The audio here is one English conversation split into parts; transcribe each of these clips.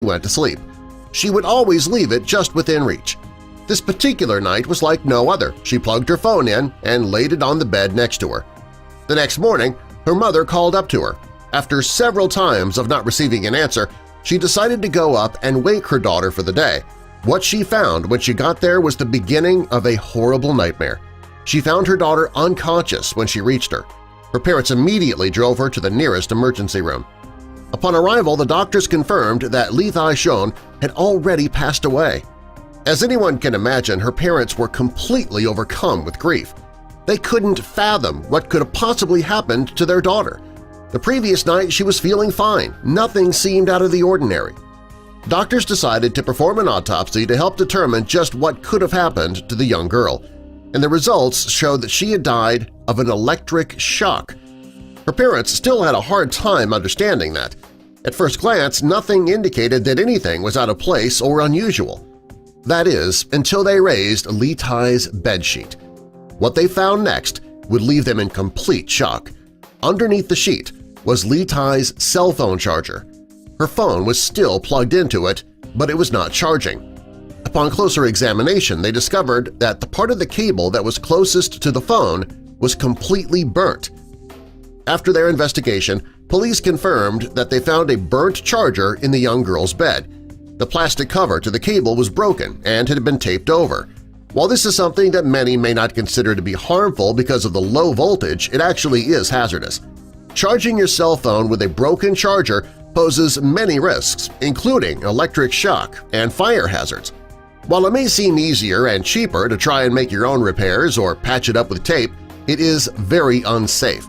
went to sleep. She would always leave it just within reach. This particular night was like no other. She plugged her phone in and laid it on the bed next to her. The next morning, her mother called up to her. After several times of not receiving an answer, she decided to go up and wake her daughter for the day. What she found when she got there was the beginning of a horrible nightmare. She found her daughter unconscious when she reached her. Her parents immediately drove her to the nearest emergency room. Upon arrival, the doctors confirmed that Lee Thai-shon had already passed away. As anyone can imagine, her parents were completely overcome with grief. They couldn't fathom what could have possibly happened to their daughter. The previous night she was feeling fine. Nothing seemed out of the ordinary. Doctors decided to perform an autopsy to help determine just what could have happened to the young girl, and the results showed that she had died of an electric shock. Her parents still had a hard time understanding that. At first glance, nothing indicated that anything was out of place or unusual. That is, until they raised Lee Thai's bedsheet. What they found next would leave them in complete shock. Underneath the sheet was Lee Thai's cell phone charger. Her phone was still plugged into it, but it was not charging. Upon closer examination, they discovered that the part of the cable that was closest to the phone was completely burnt. After their investigation, police confirmed that they found a burnt charger in the young girl's bed. The plastic cover to the cable was broken and had been taped over. While this is something that many may not consider to be harmful because of the low voltage, it actually is hazardous. Charging your cell phone with a broken charger poses many risks, including electric shock and fire hazards. While it may seem easier and cheaper to try and make your own repairs or patch it up with tape, it is very unsafe.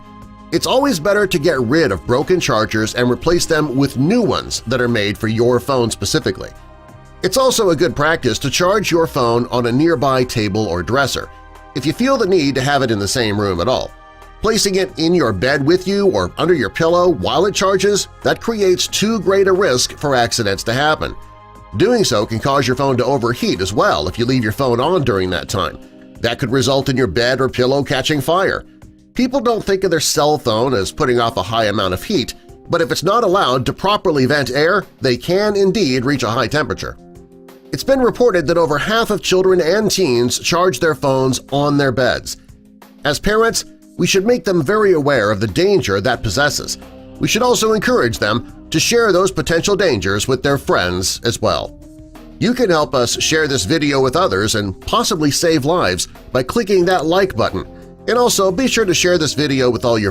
It's always better to get rid of broken chargers and replace them with new ones that are made for your phone specifically. It's also a good practice to charge your phone on a nearby table or dresser, if you feel the need to have it in the same room at all. Placing it in your bed with you or under your pillow while it charges, that creates too great a risk for accidents to happen. Doing so can cause your phone to overheat as well if you leave your phone on during that time. That could result in your bed or pillow catching fire. People don't think of their cell phone as putting off a high amount of heat, but if it's not allowed to properly vent air, they can indeed reach a high temperature. It's been reported that over half of children and teens charge their phones on their beds. As parents, we should make them very aware of the danger that possesses. We should also encourage them to share those potential dangers with their friends as well. You can help us share this video with others and possibly save lives by clicking that like button. And also be sure to share this video with all your